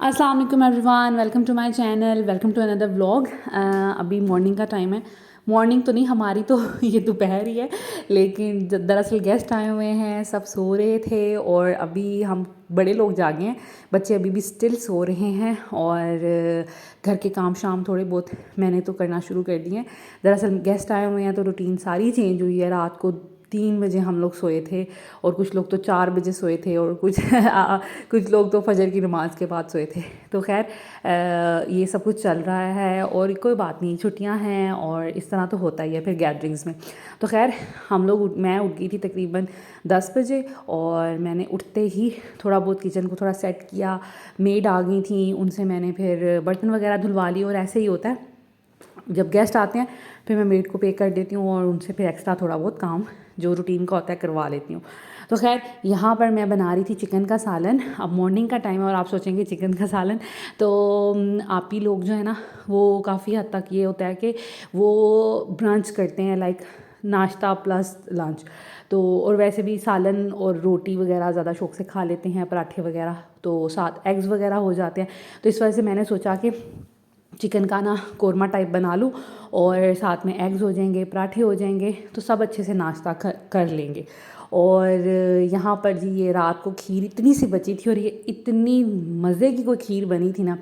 अस्सलाम वालेकुम everyone, welcome to my channel, welcome to another vlog. अभी मॉर्निंग का टाइम है। मॉर्निंग तो नहीं, हमारी तो ये दोपहर ही है, लेकिन दरअसल गेस्ट आए हुए हैं, सब सो रहे थे और अभी हम बड़े लोग जागे हैं। बच्चे अभी भी स्टिल सो रहे हैं और घर के काम शाम थोड़े बहुत मैंने तो करना शुरू कर दिए हैं। दरअसल गेस्ट आए हुए हैं तो रूटीन सारी चेंज हुई है। रात को 3 बजे हम लोग सोए थे और कुछ लोग तो 4 बजे सोए थे और कुछ लोग तो फजर की नमाज़ के बाद सोए थे। तो खैर ये सब कुछ चल रहा है और कोई बात नहीं, छुट्टियां हैं और इस तरह तो होता ही है फिर गैदरिंग्स में। तो खैर मैं उठ गई थी तकरीबन 10 बजे और मैंने उठते ही थोड़ा बहुत किचन को थोड़ा सेट किया। मेड आ गई थी, उनसे मैंने फिर बर्तन वगैरह धुलवा लिए और ऐसे ही होता है जब गेस्ट आते हैं फिर मैं मेड को पे कर देती हूँ और उनसे फिर एक्स्ट्रा थोड़ा बहुत काम जो रूटीन का होता है करवा लेती हूँ। तो खैर यहाँ पर मैं बना रही थी चिकन का सालन। अब मॉर्निंग का टाइम है और आप सोचेंगे चिकन का सालन तो आप ही लोग जो है ना वो काफ़ी हद तक ये होता है कि वो ब्रंच करते हैं, लाइक नाश्ता प्लस लंच। तो और वैसे भी सालन और रोटी वगैरह ज़्यादा शौक से खा लेते हैं, पराठे वगैरह, तो साथ एग्स वगैरह हो जाते हैं। तो इस वजह से मैंने सोचा कि चिकन का ना कोरमा टाइप बना लूँ और साथ में एग्स हो जाएंगे, पराठे हो जाएंगे, तो सब अच्छे से नाश्ता कर लेंगे। और यहाँ पर जी ये रात को खीर इतनी सी बची थी और ये इतनी मज़े की कोई खीर बनी थी ना,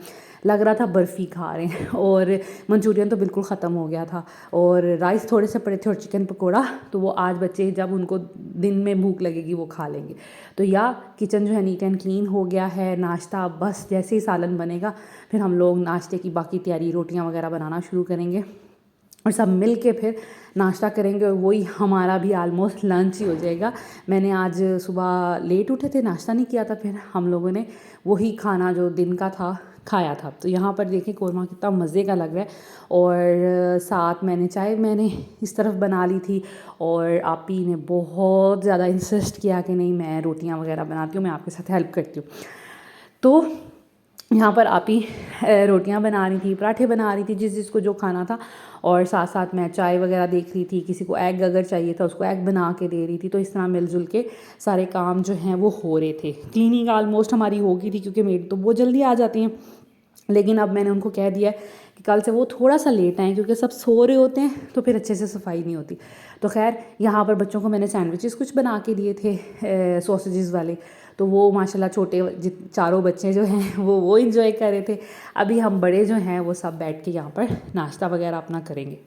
लग रहा था बर्फ़ी खा रहे हैं। और मंचूरियन तो बिल्कुल ख़त्म हो गया था और राइस थोड़े से पड़े थे और चिकन पकोड़ा, तो वो आज बच्चे जब उनको दिन में भूख लगेगी वो खा लेंगे। तो या किचन जो है नीट एंड क्लीन हो गया है। नाश्ता बस जैसे ही सालन बनेगा फिर हम लोग नाश्ते की बाकी तैयारी, रोटियां वगैरह बनाना शुरू करेंगे और सब मिल के फिर नाश्ता करेंगे और वही हमारा भी आलमोस्ट लंच ही हो जाएगा। मैंने आज सुबह लेट उठे थे, नाश्ता नहीं किया था, फिर हम लोगों ने वही खाना जो दिन का था खाया था। तो यहाँ पर देखिए कोरमा कितना मज़े का लग रहा है। और साथ मैंने चाय इस तरफ बना ली थी और आपी ने बहुत ज़्यादा इंसिस्ट किया कि नहीं मैं रोटियाँ वगैरह बनाती हूँ, मैं आपके साथ हेल्प करती हूँ। तो यहाँ पर आप ही रोटियां बना रही थी, पराठे बना रही थी, जिसको जो खाना था, और साथ साथ मैं चाय वगैरह देख रही थी। किसी को एग अगर चाहिए था उसको एग बना के दे रही थी। तो इस तरह मिलजुल के सारे काम जो हैं वो हो रहे थे। क्लीनिंग ऑलमोस्ट हमारी हो गई थी क्योंकि मेड तो बहुत जल्दी आ जाती हैं, लेकिन अब मैंने उनको कह दिया है कि कल से वो थोड़ा सा लेट आएँ क्योंकि सब सो रहे होते हैं तो फिर अच्छे से सफाई नहीं होती। तो खैर यहाँ पर बच्चों को मैंने सैंडविचेस कुछ बना के दिए थे सॉसेजेस वाले, तो वो माशाल्लाह छोटे चारों बच्चे जो हैं वो इंजॉय कर रहे थे। अभी हम बड़े जो हैं वो सब बैठ के यहाँ पर नाश्ता वगैरह अपना करेंगे।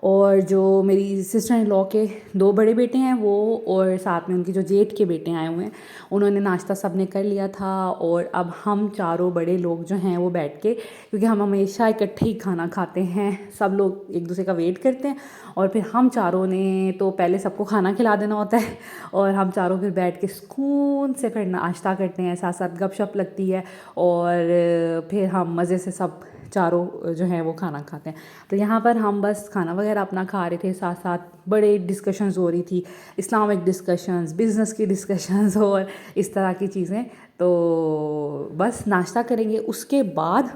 और जो मेरी सिस्टर इन लॉ के 2 बड़े बेटे हैं वो, और साथ में उनके जो जेठ के बेटे आए हुए हैं, उन्होंने नाश्ता सब ने कर लिया था। और अब हम चारों बड़े लोग जो हैं वो बैठ के, क्योंकि हम हमेशा इकट्ठे ही खाना खाते हैं, सब लोग एक दूसरे का वेट करते हैं और फिर हम चारों ने तो पहले सबको खाना खिला देना होता है और हम चारों फिर बैठ के सुकून से फिर नाश्ता करते हैं, साथ साथ गपशप लगती है और फिर हम मज़े से सब चारों जो हैं वो खाना खाते हैं। तो यहाँ पर हम बस खाना वगैरह अपना खा रहे थे, साथ साथ बड़े डिस्कशंस हो रही थी, इस्लामिक डिस्कशंस, बिज़नेस की डिस्कशंस और इस तरह की चीज़ें। तो बस नाश्ता करेंगे, उसके बाद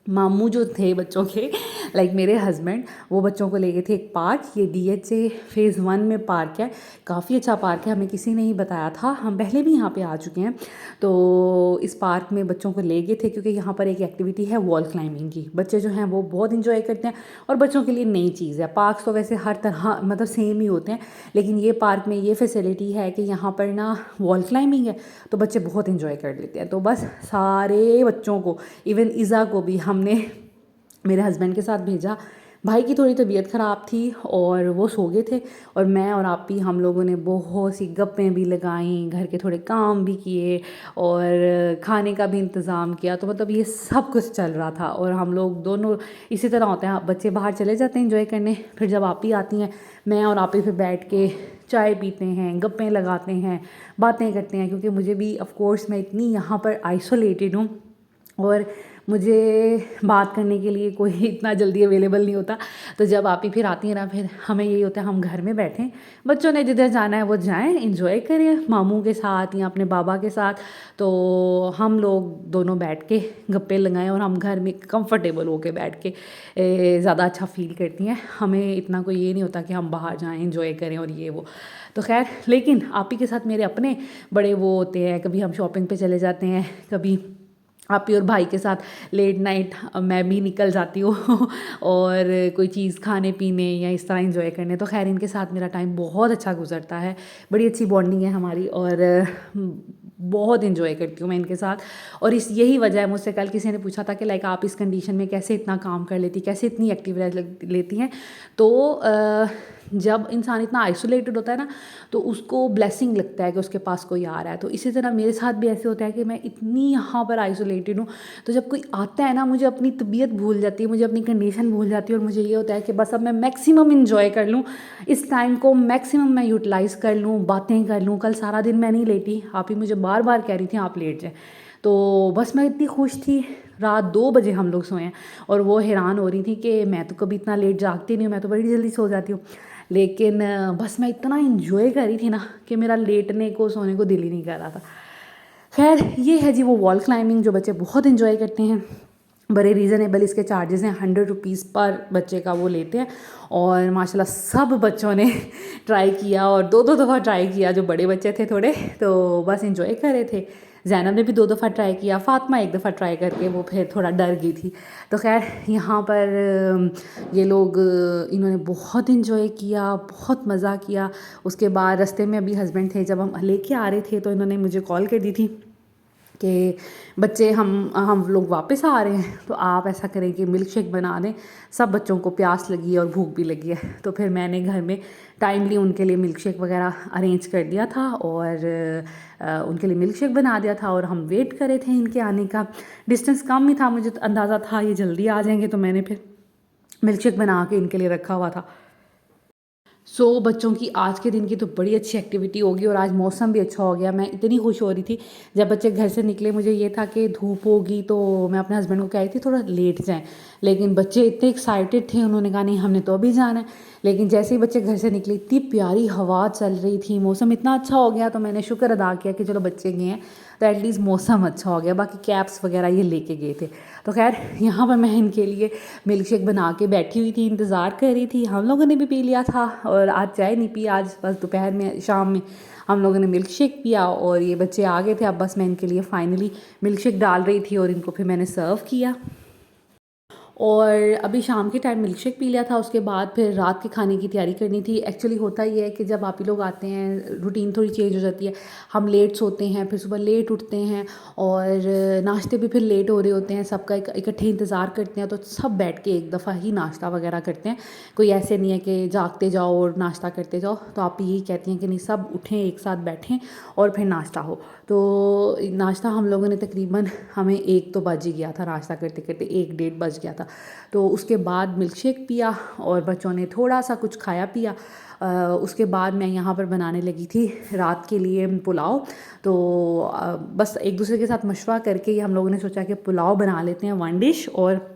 मामू जो थे बच्चों के, लाइक मेरे हस्बैंड, वो बच्चों को ले गए थे एक पार्क। ये DHA फ़ेज़ 1 में पार्क है, काफ़ी अच्छा पार्क है, हमें किसी ने ही बताया था, हम पहले भी यहाँ पे आ चुके हैं। तो इस पार्क में बच्चों को ले गए थे क्योंकि यहाँ पर एक एक्टिविटी है वॉल क्लाइंबिंग की। बच्चे जो हैं वो बहुत इंजॉय करते हैं और बच्चों के लिए नई चीज़ है। पार्क तो वैसे हर तरह मतलब सेम ही होते हैं, लेकिन ये पार्क में ये फैसिलिटी है कि यहाँ पर ना वॉल क्लाइंबिंग है तो बच्चे बहुत इंजॉय कर लेते हैं। तो बस सारे बच्चों को, इवन इज़ा को भी हमने मेरे हस्बैंड के साथ भेजा। भाई की थोड़ी तबीयत ख़राब थी और वो सो गए थे और मैं और आप ही हम लोगों ने बहुत सी गप्पें भी लगाईं, घर के थोड़े काम भी किए और खाने का भी इंतज़ाम किया। तो मतलब ये सब कुछ चल रहा था और हम लोग दोनों इसी तरह होते हैं, बच्चे बाहर चले जाते हैं एंजॉय करने, फिर जब आप ही आती हैं मैं और आप ही फिर बैठ के चाय पीते हैं, गप्पें लगाते हैं, बातें करते हैं। क्योंकि मुझे भी ऑफ़ कोर्स मैं इतनी यहाँ पर आइसोलेटेड हूँ और मुझे बात करने के लिए कोई इतना जल्दी अवेलेबल नहीं होता। तो जब आप ही फिर आती हैं ना, फिर हमें यही होता है हम घर में बैठें, बच्चों ने जिधर जाना है वो जाएं, एंजॉय करें मामू के साथ या अपने बाबा के साथ। तो हम लोग दोनों बैठ के गप्पे लगाएं और हम घर में कंफर्टेबल होके बैठ के ज़्यादा अच्छा फ़ील करती हैं। हमें इतना कोई ये नहीं होता कि हम बाहर जाएं एंजॉय करें और ये वो। तो खैर, लेकिन आप ही के साथ मेरे अपने बड़े वो होते हैं, कभी हम शॉपिंग पे चले जाते हैं, कभी आप ही और भाई के साथ लेट नाइट मैं भी निकल जाती हूँ और कोई चीज़ खाने पीने या इस तरह एंजॉय करने। तो खैर, इनके साथ मेरा टाइम बहुत अच्छा गुजरता है, बड़ी अच्छी बॉन्डिंग है हमारी और बहुत इन्जॉय करती हूँ मैं इनके साथ। और यही वजह है, मुझसे कल किसी ने पूछा था कि लाइक आप इस कंडीशन में कैसे इतना काम कर लेती, कैसे इतनी एक्टिव रह लेती हैं। तो जब इंसान इतना आइसोलेटेड होता है ना, तो उसको ब्लेसिंग लगता है कि उसके पास कोई आ रहा है। तो इसी तरह मेरे साथ भी ऐसे होता है कि मैं इतनी यहाँ पर आइसोलेटेड हूँ, तो जब कोई आता है ना, मुझे अपनी तबीयत भूल जाती है, मुझे अपनी कंडीशन भूल जाती है और मुझे ये होता है कि बस अब मैं मैक्सिमम इन्जॉय कर लूँ, इस टाइम को मैक्सिमम मैं यूटिलाइज़ कर लूँ, बातें कर लूँ। कल सारा दिन मैं नहीं लेटी, आप ही मुझे बार बार कह रही थी आप लेट जाए, तो बस मैं इतनी खुश थी। रात 2 बजे हम लोग सोए हैं और वो हैरान हो रही थी कि मैं तो कभी इतना लेट जागती नहीं हूँ, मैं तो बड़ी जल्दी सो जाती हूँ। लेकिन बस मैं इतना इन्जॉय कर रही थी ना कि मेरा लेटने को सोने को दिल ही नहीं कर रहा था। खैर, ये है जी वो वॉल क्लाइंबिंग जो बच्चे बहुत इन्जॉय करते हैं। बड़े रीज़नेबल इसके चार्जेस हैं, 100 रुपीज़ पर बच्चे का वो लेते हैं। और माशाल्लाह सब बच्चों ने ट्राई किया और 2-2 दफ़ा ट्राई किया, जो बड़े बच्चे थे थोड़े, तो बस इन्जॉय कर रहे थे। ज़ैनब ने भी 2 दफ़ा ट्राई किया, फ़ातिमा 1 दफ़ा ट्राई करके वो फिर थोड़ा डर गई थी। तो खैर, यहाँ पर ये लोग इन्होंने बहुत इन्जॉय किया, बहुत मज़ा किया। उसके बाद रास्ते में अभी हस्बैंड थे, जब हम लेके आ रहे थे तो इन्होंने मुझे कॉल कर दी थी कि बच्चे हम लोग वापस आ रहे हैं, तो आप ऐसा करें कि मिल्क शेक बना दें, सब बच्चों को प्यास लगी है और भूख भी लगी है। तो फिर मैंने घर में टाइमली उनके लिए मिल्क शेक वगैरह अरेंज कर दिया था और उनके लिए मिल्क शेक बना दिया था और हम वेट कर रहे थे इनके आने का। डिस्टेंस कम ही था, मुझे तो अंदाज़ा था ये जल्दी आ जाएंगे, तो मैंने फिर मिल्क शेक बना के इनके लिए रखा हुआ था। बच्चों की आज के दिन की तो बड़ी अच्छी एक्टिविटी होगी और आज मौसम भी अच्छा हो गया। मैं इतनी खुश हो रही थी जब बच्चे घर से निकले, मुझे ये था कि धूप होगी, तो मैं अपने हस्बैंड को कह रही थी थोड़ा लेट जाएं, लेकिन बच्चे इतने एक्साइटेड थे, उन्होंने कहा नहीं हमने तो अभी जाना है। लेकिन जैसे ही बच्चे घर से निकले, इतनी प्यारी हवा चल रही थी, मौसम इतना अच्छा हो गया, तो मैंने शुक्र अदा किया कि चलो बच्चे गए हैं तो एटलीस्ट मौसम अच्छा हो गया। बाकी कैप्स वगैरह ये लेके गए थे। तो खैर, यहाँ पर मैं इनके लिए मिल्क शेक बना के बैठी हुई थी, इंतज़ार कर रही थी। हम लोगों ने भी पी लिया था और आज चाय नहीं पी, आज बस दोपहर में शाम में हम लोगों ने मिल्क शेक पिया और ये बच्चे आ गए थे। अब बस मैं इनके लिए फ़ाइनली मिल्क शेक डाल रही थी और इनको फिर मैंने सर्व किया। और अभी शाम के टाइम मिल्क शेक पी लिया था, उसके बाद फिर रात के खाने की तैयारी करनी थी। एक्चुअली होता ही है कि जब आप ही लोग आते हैं, रूटीन थोड़ी चेंज हो जाती है, हम लेट सोते हैं, फिर सुबह लेट उठते हैं और नाश्ते भी फिर लेट हो रहे होते हैं, सबका इकट्ठे इंतज़ार करते हैं, तो सब बैठ के एक दफ़ा ही नाश्ता वगैरह करते हैं। कोई ऐसे नहीं है कि जागते जाओ और नाश्ता करते जाओ। तो आप यही कहती हैं कि नहीं, सब उठें, एक साथ बैठें और फिर नाश्ता हो। तो नाश्ता हम लोगों ने तकरीबन, हमें 1 तो बज ही गया था नाश्ता करते करते, 1-1:30 बज गया था। तो उसके बाद मिल्क शेक पिया और बच्चों ने थोड़ा सा कुछ खाया पिया। उसके बाद मैं यहाँ पर बनाने लगी थी रात के लिए पुलाव। तो बस एक दूसरे के साथ मशवरा करके ही हम लोगों ने सोचा कि पुलाव बना लेते हैं 1 डिश, और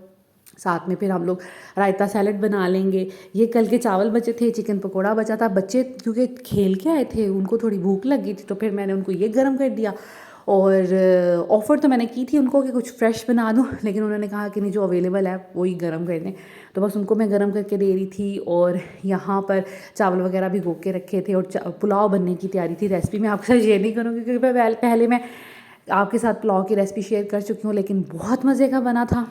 साथ में फिर हम लोग रायता सैलड बना लेंगे। ये कल के चावल बचे थे, चिकन पकोड़ा बचा था। बच्चे क्योंकि खेल के आए थे, उनको थोड़ी भूख लगी थी, तो फिर मैंने उनको ये गर्म कर दिया। और ऑफ़र तो मैंने की थी उनको कि कुछ फ्रेश बना दूँ, लेकिन उन्होंने कहा कि नहीं, जो अवेलेबल है वही गर्म कर दें। तो बस उनको मैं गर्म करके दे रही थी और यहाँ पर चावल वगैरह भी भिगो के रखे थे और पुलाव बनने की तैयारी थी। रेसिपी मैं आपके साथ शेयर नहीं करूँगी क्योंकि पहले मैं आपके साथ पुलाव की रेसिपी शेयर कर चुकी हूँ, लेकिन बहुत मज़े का बना था।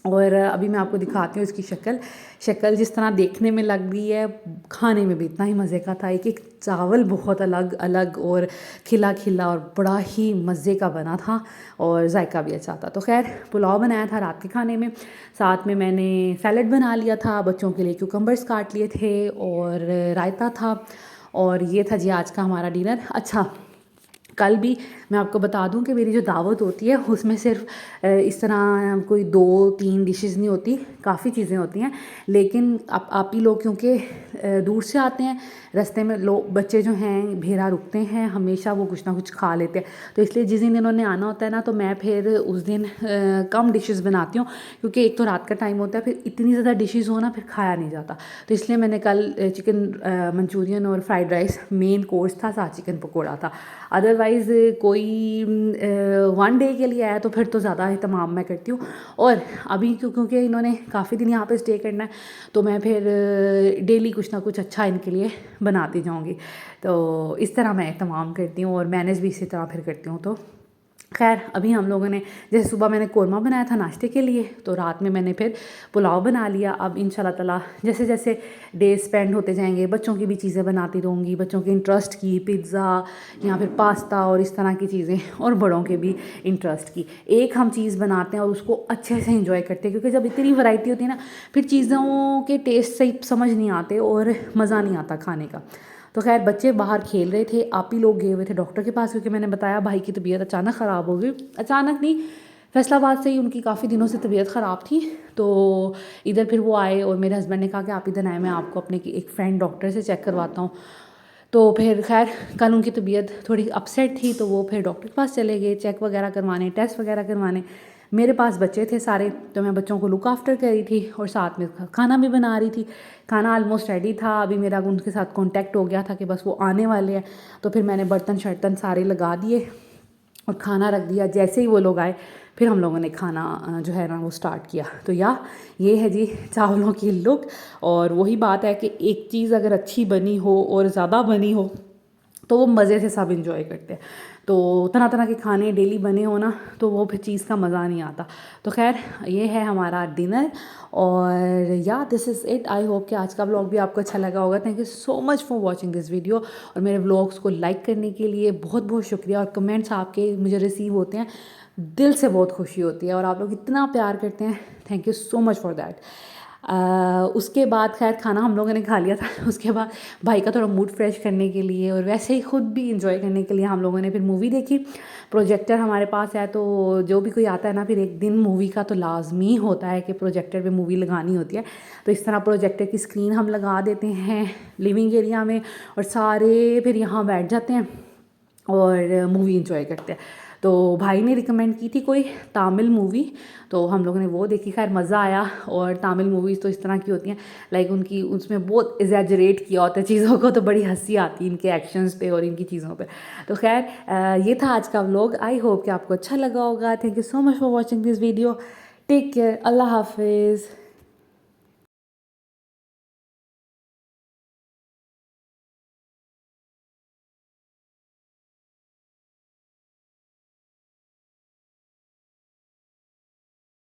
और अभी मैं आपको दिखाती हूँ इसकी शक्ल जिस तरह देखने में लग रही है, खाने में भी इतना ही मज़े का था। एक एक चावल बहुत अलग अलग और खिला खिला और बड़ा ही मज़े का बना था और जायका भी अच्छा था। तो खैर, पुलाव बनाया था रात के खाने में, साथ में मैंने सैलड बना लिया था, बच्चों के लिए क्यूकम्बर्स काट लिए थे और रायता था। और ये था जी आज का हमारा डिनर। अच्छा, कल भी मैं आपको बता दूं कि मेरी जो दावत होती है उसमें सिर्फ इस तरह कोई 2-3 डिशेस नहीं होती, काफ़ी चीज़ें होती हैं। लेकिन आप ही लोग क्योंकि दूर से आते हैं, रास्ते में लोग बच्चे जो हैं भेड़ा रुकते हैं, हमेशा वो कुछ ना कुछ खा लेते हैं। तो इसलिए जिस दिन इन्होंने आना होता है ना, तो मैं फिर उस दिन कम डिशेस बनाती हूँ, क्योंकि एक तो रात का टाइम होता है, फिर इतनी ज़्यादा डिशेस हो ना फिर खाया नहीं जाता। तो इसलिए मैंने कल चिकन मंचूरियन और फ्राइड राइस मेन कोर्स था, साथ चिकन पकौड़ा था। अदरवाइज़ कोई 1 डे के लिए आया तो फिर तो ज़्यादा अहतमाम मैं करती हूँ। और अभी क्योंकि इन्होंने काफ़ी दिन यहाँ पे स्टे करना है तो मैं फिर डेली कुछ ना कुछ अच्छा इनके लिए बनाती जाऊँगी। तो इस तरह मैं अहतमाम करती हूँ और मैनेज भी इसी तरह फिर करती हूँ। तो खैर अभी हम लोगों ने जैसे सुबह मैंने कोरमा बनाया था नाश्ते के लिए, तो रात में मैंने फिर पुलाव बना लिया। अब इंशाल्लाह ताला जैसे जैसे डे स्पेंड होते जाएंगे बच्चों की भी चीज़ें बनाती रहूँगी, बच्चों के इंटरेस्ट की, पिज़्ज़ा या फिर पास्ता और इस तरह की चीज़ें, और बड़ों के भी इंटरेस्ट की। एक हम चीज़ बनाते हैं और उसको अच्छे से इंजॉय करते हैं, क्योंकि जब इतनी वैरायटी होती है ना फिर चीज़ों के टेस्ट सही समझ नहीं आते और मज़ा नहीं आता खाने का। तो खैर बच्चे बाहर खेल रहे थे, आप ही लोग गए हुए थे डॉक्टर के पास, क्योंकि मैंने बताया भाई की तबीयत अचानक ख़राब हो गई। अचानक नहीं, फैसलाबाद से ही उनकी काफ़ी दिनों से तबीयत ख़राब थी। तो इधर फिर वो आए और मेरे हस्बैंड ने कहा कि आप इधर आए, मैं आपको अपने एक फ्रेंड डॉक्टर से चेक करवाता हूँ। तो फिर खैर कल उनकी तबीयत थोड़ी अपसेट थी तो वो फिर डॉक्टर के पास चले गए चेक वगैरह करवाने, टेस्ट वगैरह करवाने। मेरे पास बच्चे थे सारे, तो मैं बच्चों को लुक आफ्टर कर रही थी और साथ में खाना भी बना रही थी। खाना ऑलमोस्ट रेडी था, अभी मेरा उनके साथ कांटेक्ट हो गया था कि बस वो आने वाले हैं। तो फिर मैंने बर्तन शर्तन सारे लगा दिए और खाना रख दिया। जैसे ही वो लोग आए फिर हम लोगों ने खाना जो है ना वो स्टार्ट किया। तो ये है जी चावलों की लुक। और वही बात है कि एक चीज़ अगर अच्छी बनी हो और ज़्यादा बनी हो तो वो मज़े से सब इंजॉय करते हैं। तो तरह तरह के खाने डेली बने हो ना तो वो फिर चीज़ का मज़ा नहीं आता। तो खैर ये है हमारा डिनर। और this is it. I hope कि आज का व्लॉग भी आपको अच्छा लगा होगा। Thank you so much for watching this video. और मेरे व्लॉग्स को लाइक करने के लिए बहुत बहुत शुक्रिया। और कमेंट्स आपके मुझे रिसीव होते हैं, दिल से बहुत खुशी होती है और आप लोग इतना प्यार करते हैं, thank you so much for that. उसके बाद खैर खाना हम लोगों ने खा लिया था। उसके बाद भाई का थोड़ा मूड फ्रेश करने के लिए और वैसे ही ख़ुद भी इंजॉय करने के लिए हम लोगों ने फिर मूवी देखी। प्रोजेक्टर हमारे पास है तो जो भी कोई आता है ना फिर एक दिन मूवी का तो लाजमी होता है कि प्रोजेक्टर पे मूवी लगानी होती है। तो इस तरह प्रोजेक्टर की स्क्रीन हम लगा देते हैं लिविंग एरिया में और सारे फिर यहाँ बैठ जाते हैं और मूवी इंजॉय करते हैं। तो भाई ने रिकमेंड की थी कोई तमिल मूवी, तो हम लोगों ने वो देखी। खैर मज़ा आया। और तमिल मूवीज़ तो इस तरह की होती हैं लाइक उनकी उसमें बहुत एग्जैजरेट किया होता है चीज़ों को, तो बड़ी हंसी आती है इनके एक्शंस पे और इनकी चीज़ों पे। तो खैर ये था आज का व्लॉग। आई होप कि आपको अच्छा लगा होगा। Thank you so much for watching this video. Take care. अल्लाह हाफिज़।